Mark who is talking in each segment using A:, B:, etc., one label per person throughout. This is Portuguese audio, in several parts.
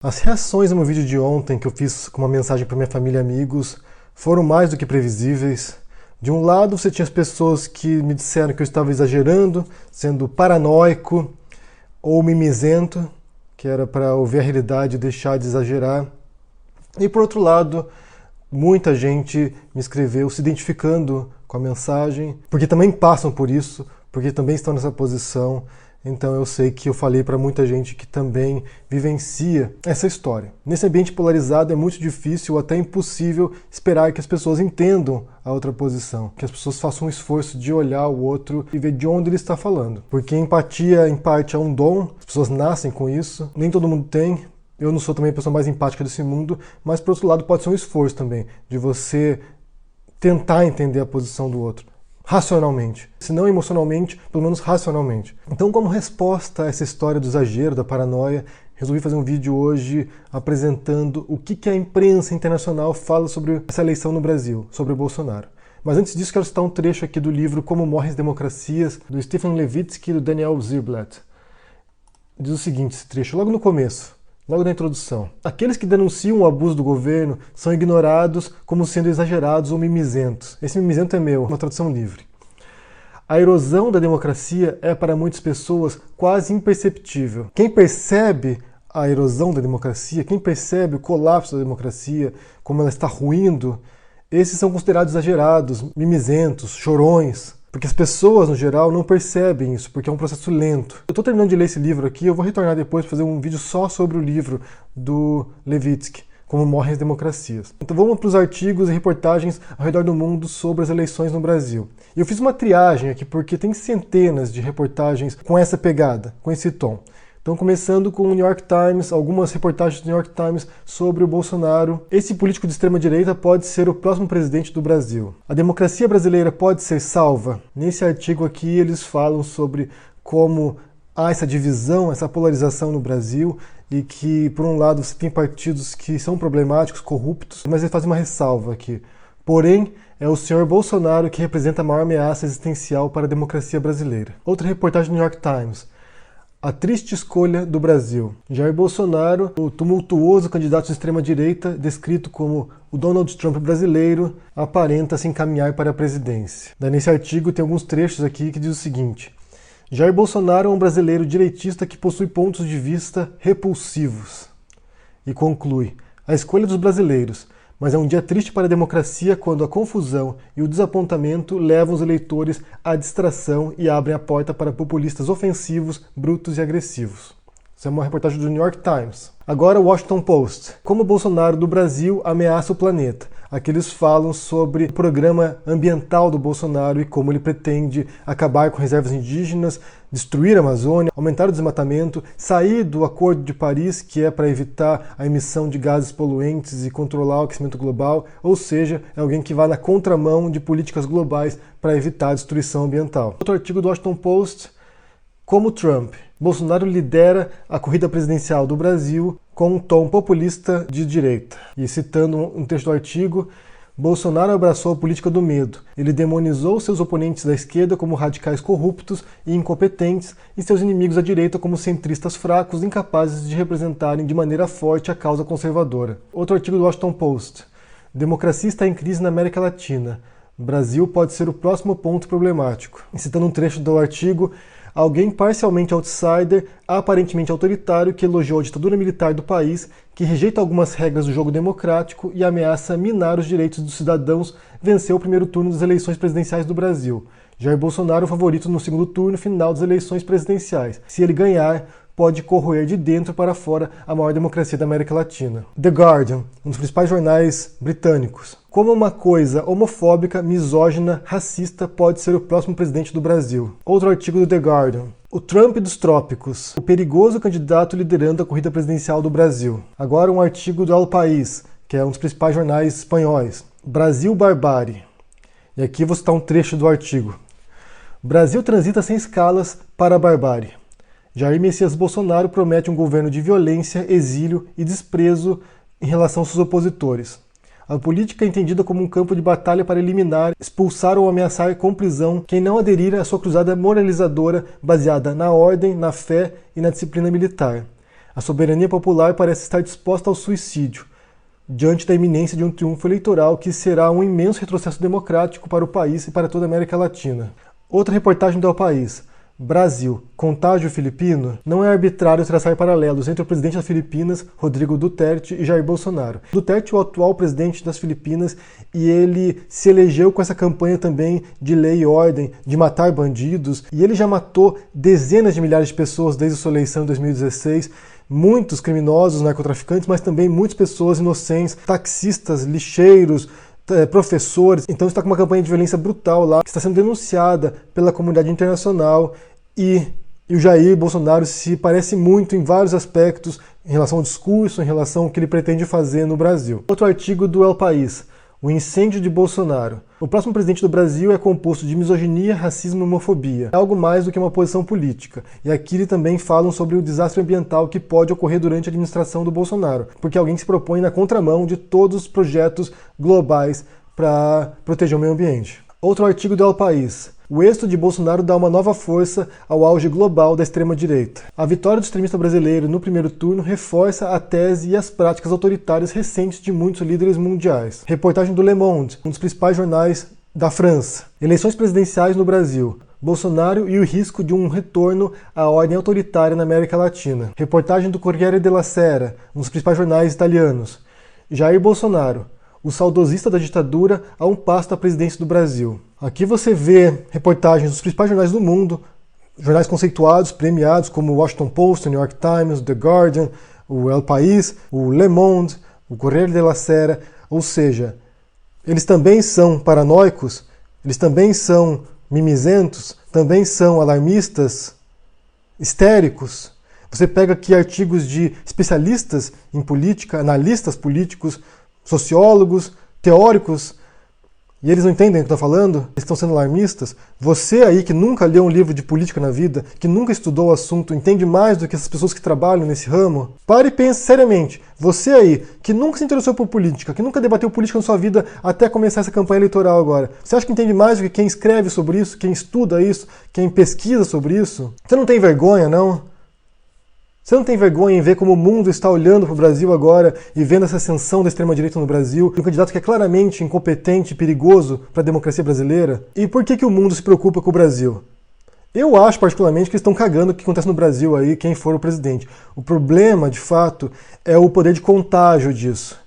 A: As reações no meu vídeo de ontem, que eu fiz com uma mensagem para minha família e amigos, foram mais do que previsíveis. De um lado, você tinha as pessoas que me disseram que eu estava exagerando, sendo paranoico ou mimizento, que era para ouvir a realidade e deixar de exagerar. E por outro lado, muita gente me escreveu se identificando com a mensagem, porque também passam por isso, porque também estão nessa posição. Então eu sei que eu falei para muita gente que também vivencia essa história. Nesse ambiente polarizado é muito difícil ou até impossível esperar que as pessoas entendam a outra posição, que as pessoas façam um esforço de olhar o outro e ver de onde ele está falando. Porque empatia, em parte, é um dom, as pessoas nascem com isso, nem todo mundo tem. Eu não sou também a pessoa mais empática desse mundo, mas por outro lado pode ser um esforço também, de você tentar entender a posição do outro. Racionalmente, se não emocionalmente, pelo menos racionalmente. Então, como resposta a essa história do exagero, da paranoia, resolvi fazer um vídeo hoje apresentando o que a imprensa internacional fala sobre essa eleição no Brasil, sobre o Bolsonaro. Mas antes disso, quero citar um trecho aqui do livro Como Morrem as Democracias, do Stephen Levitsky e do Daniel Ziblatt. Diz o seguinte, esse trecho, logo no começo, logo na introdução. Aqueles que denunciam o abuso do governo são ignorados como sendo exagerados ou mimizentos. Esse mimizento é meu, uma tradução livre. A erosão da democracia é para muitas pessoas quase imperceptível. Quem percebe a erosão da democracia, quem percebe o colapso da democracia, como ela está ruindo, esses são considerados exagerados, mimizentos, chorões. Porque as pessoas, no geral, não percebem isso, porque é um processo lento. Eu estou terminando de ler esse livro aqui, eu vou retornar depois para fazer um vídeo só sobre o livro do Levitsky, Como Morrem as Democracias. Então vamos para os artigos e reportagens ao redor do mundo sobre as eleições no Brasil. E eu fiz uma triagem aqui, porque tem centenas de reportagens com essa pegada, com esse tom. Então, começando com o New York Times, algumas reportagens do New York Times sobre o Bolsonaro. Esse político de extrema-direita pode ser o próximo presidente do Brasil. A democracia brasileira pode ser salva? Nesse artigo aqui, eles falam sobre como há essa divisão, essa polarização no Brasil, e que, por um lado, você tem partidos que são problemáticos, corruptos, mas ele faz uma ressalva aqui. Porém, é o senhor Bolsonaro que representa a maior ameaça existencial para a democracia brasileira. Outra reportagem do New York Times. A triste escolha do Brasil. Jair Bolsonaro, o tumultuoso candidato de extrema-direita, descrito como o Donald Trump brasileiro, aparenta se encaminhar para a presidência. Daí nesse artigo tem alguns trechos aqui que diz o seguinte: Jair Bolsonaro é um brasileiro direitista que possui pontos de vista repulsivos. E conclui: a escolha dos brasileiros, mas é um dia triste para a democracia quando a confusão e o desapontamento levam os eleitores à distração e abrem a porta para populistas ofensivos, brutos e agressivos. Isso é uma reportagem do New York Times. Agora o Washington Post. Como o Bolsonaro do Brasil ameaça o planeta. Aqui eles falam sobre o programa ambiental do Bolsonaro e como ele pretende acabar com reservas indígenas, destruir a Amazônia, aumentar o desmatamento, sair do Acordo de Paris, que é para evitar a emissão de gases poluentes e controlar o aquecimento global, ou seja, é alguém que vai na contramão de políticas globais para evitar a destruição ambiental. Outro artigo do Washington Post. Como Trump, Bolsonaro lidera a corrida presidencial do Brasil com um tom populista de direita. E citando um trecho do artigo, Bolsonaro abraçou a política do medo. Ele demonizou seus oponentes da esquerda como radicais corruptos e incompetentes e seus inimigos à direita como centristas fracos, incapazes de representarem de maneira forte a causa conservadora. Outro artigo do Washington Post. Democracia está em crise na América Latina. O Brasil pode ser o próximo ponto problemático. E citando um trecho do artigo, alguém parcialmente outsider, aparentemente autoritário, que elogiou a ditadura militar do país, que rejeita algumas regras do jogo democrático e ameaça minar os direitos dos cidadãos, venceu o primeiro turno das eleições presidenciais do Brasil. Jair Bolsonaro, favorito no segundo turno final das eleições presidenciais. Se ele ganhar, pode corroer de dentro para fora a maior democracia da América Latina. The Guardian, um dos principais jornais britânicos. Como uma coisa homofóbica, misógina, racista pode ser o próximo presidente do Brasil. Outro artigo do The Guardian. O Trump dos trópicos. O perigoso candidato liderando a corrida presidencial do Brasil. Agora um artigo do El País, que é um dos principais jornais espanhóis. Brasil barbárie. E aqui vou citar um trecho do artigo. Brasil transita sem escalas para a barbárie. Jair Messias Bolsonaro promete um governo de violência, exílio e desprezo em relação aos seus opositores. A política é entendida como um campo de batalha para eliminar, expulsar ou ameaçar com prisão quem não aderir à sua cruzada moralizadora baseada na ordem, na fé e na disciplina militar. A soberania popular parece estar disposta ao suicídio, diante da iminência de um triunfo eleitoral que será um imenso retrocesso democrático para o país e para toda a América Latina. Outra reportagem do El País. Brasil, contágio filipino? Não é arbitrário traçar paralelos entre o presidente das Filipinas, Rodrigo Duterte, e Jair Bolsonaro. Duterte é o atual presidente das Filipinas e ele se elegeu com essa campanha também de lei e ordem, de matar bandidos, e ele já matou dezenas de milhares de pessoas desde a sua eleição em 2016, muitos criminosos, narcotraficantes, mas também muitas pessoas inocentes, taxistas, lixeiros, professores. Então está com uma campanha de violência brutal lá, que está sendo denunciada pela comunidade internacional, e o Jair Bolsonaro se parece muito em vários aspectos em relação ao discurso, em relação ao que ele pretende fazer no Brasil. Outro artigo do El País. O incêndio de Bolsonaro. O próximo presidente do Brasil é composto de misoginia, racismo e homofobia. É algo mais do que uma posição política. E aqui eles também falam sobre o desastre ambiental que pode ocorrer durante a administração do Bolsonaro, porque é alguém que se propõe na contramão de todos os projetos globais para proteger o meio ambiente. Outro artigo do El País. O êxito de Bolsonaro dá uma nova força ao auge global da extrema-direita. A vitória do extremista brasileiro no primeiro turno reforça a tese e as práticas autoritárias recentes de muitos líderes mundiais. Reportagem do Le Monde, um dos principais jornais da França. Eleições presidenciais no Brasil. Bolsonaro e o risco de um retorno à ordem autoritária na América Latina. Reportagem do Corriere della Sera, um dos principais jornais italianos. Jair Bolsonaro. O saudosista da ditadura a um passo da presidência do Brasil. Aqui você vê reportagens dos principais jornais do mundo, jornais conceituados, premiados, como o Washington Post, o New York Times, o The Guardian, o El País, o Le Monde, o Corriere della Sera, ou seja, eles também são paranoicos, eles também são mimizentos, também são alarmistas, histéricos. Você pega aqui artigos de especialistas em política, analistas políticos, sociólogos, teóricos, e eles não entendem o que eu estou falando, eles estão sendo alarmistas. Você aí que nunca leu um livro de política na vida, que nunca estudou o assunto, entende mais do que essas pessoas que trabalham nesse ramo? Pare e pense seriamente. Você aí que nunca se interessou por política, que nunca debateu política na sua vida até começar essa campanha eleitoral agora, você acha que entende mais do que quem escreve sobre isso, quem estuda isso, quem pesquisa sobre isso? Você não tem vergonha, não? Você não tem vergonha em ver como o mundo está olhando para o Brasil agora e vendo essa ascensão da extrema-direita no Brasil, um candidato que é claramente incompetente e perigoso para a democracia brasileira? E por que o mundo se preocupa com o Brasil? Eu acho particularmente que eles estão cagando o que acontece no Brasil aí, quem for o presidente. O problema, de fato, é o poder de contágio disso.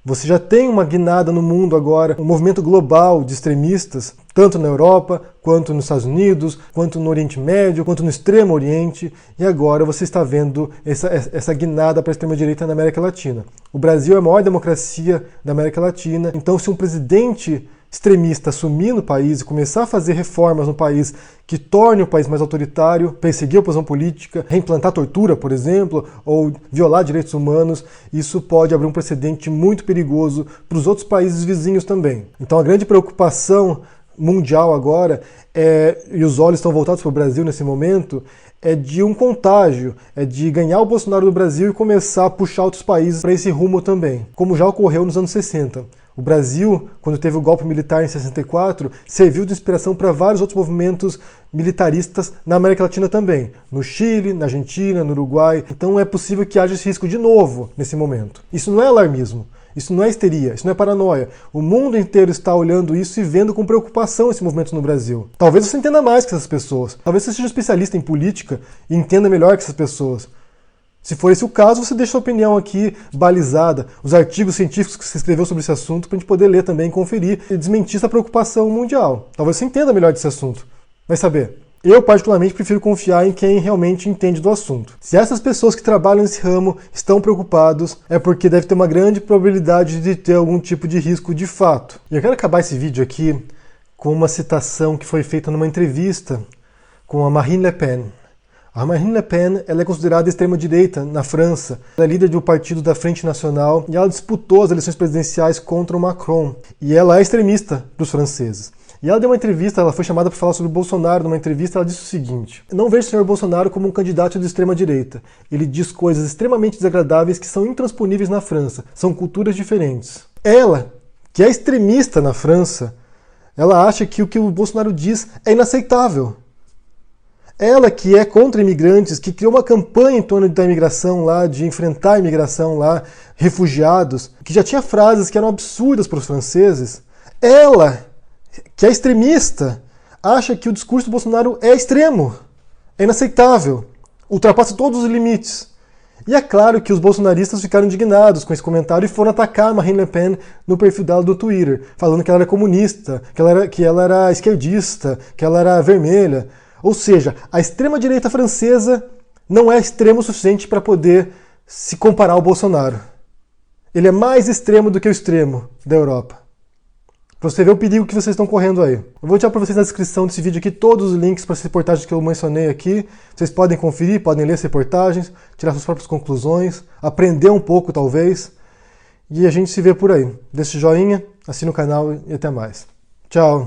A: Você já tem uma guinada no mundo agora, um movimento global de extremistas, tanto na Europa, quanto nos Estados Unidos, quanto no Oriente Médio, quanto no Extremo Oriente, e agora você está vendo essa guinada para a extrema-direita na América Latina. O Brasil é a maior democracia da América Latina, então se um presidente extremista assumir no país e começar a fazer reformas no país que torne o país mais autoritário, perseguir a oposição política, reimplantar tortura, por exemplo, ou violar direitos humanos, isso pode abrir um precedente muito perigoso para os outros países vizinhos também. Então a grande preocupação mundial agora, e os olhos estão voltados para o Brasil nesse momento, é de um contágio, é de ganhar o Bolsonaro no Brasil e começar a puxar outros países para esse rumo também, como já ocorreu nos anos 60. O Brasil, quando teve o golpe militar em 64, serviu de inspiração para vários outros movimentos militaristas na América Latina também. No Chile, na Argentina, no Uruguai. Então é possível que haja esse risco de novo nesse momento. Isso não é alarmismo, isso não é histeria, isso não é paranoia. O mundo inteiro está olhando isso e vendo com preocupação esse movimento no Brasil. Talvez você entenda mais que essas pessoas. Talvez você seja especialista em política e entenda melhor que essas pessoas. Se for esse o caso, você deixa sua opinião aqui balizada, os artigos científicos que você escreveu sobre esse assunto, para a gente poder ler também, conferir e desmentir essa preocupação mundial. Talvez você entenda melhor desse assunto. Vai saber. Eu, particularmente, prefiro confiar em quem realmente entende do assunto. Se essas pessoas que trabalham nesse ramo estão preocupados, é porque deve ter uma grande probabilidade de ter algum tipo de risco de fato. E eu quero acabar esse vídeo aqui com uma citação que foi feita numa entrevista com a Marine Le Pen. A Marine Le Pen ela é considerada extrema-direita na França. Ela é líder do partido da Frente Nacional e ela disputou as eleições presidenciais contra o Macron. E ela é extremista para os franceses. E ela deu uma entrevista, ela foi chamada para falar sobre o Bolsonaro numa entrevista, ela disse o seguinte: não vejo o senhor Bolsonaro como um candidato de extrema-direita. Ele diz coisas extremamente desagradáveis que são intransponíveis na França. São culturas diferentes. Ela, que é extremista na França, ela acha que o que o Bolsonaro diz é inaceitável. Ela que é contra imigrantes, que criou uma campanha em torno da imigração lá, de enfrentar a imigração lá, refugiados, que já tinha frases que eram absurdas para os franceses. Ela, que é extremista, acha que o discurso do Bolsonaro é extremo, é inaceitável, ultrapassa todos os limites. E é claro que os bolsonaristas ficaram indignados com esse comentário e foram atacar Marine Le Pen no perfil dela do Twitter, falando que ela era comunista, que ela era esquerdista, que ela era vermelha. Ou seja, a extrema-direita francesa não é extremo o suficiente para poder se comparar ao Bolsonaro. Ele é mais extremo do que o extremo da Europa. Para você ver o perigo que vocês estão correndo aí. Eu vou deixar para vocês na descrição desse vídeo aqui todos os links para as reportagens que eu mencionei aqui. Vocês podem conferir, podem ler as reportagens, tirar suas próprias conclusões, aprender um pouco talvez. E a gente se vê por aí. Deixe joinha, assine o canal e até mais. Tchau!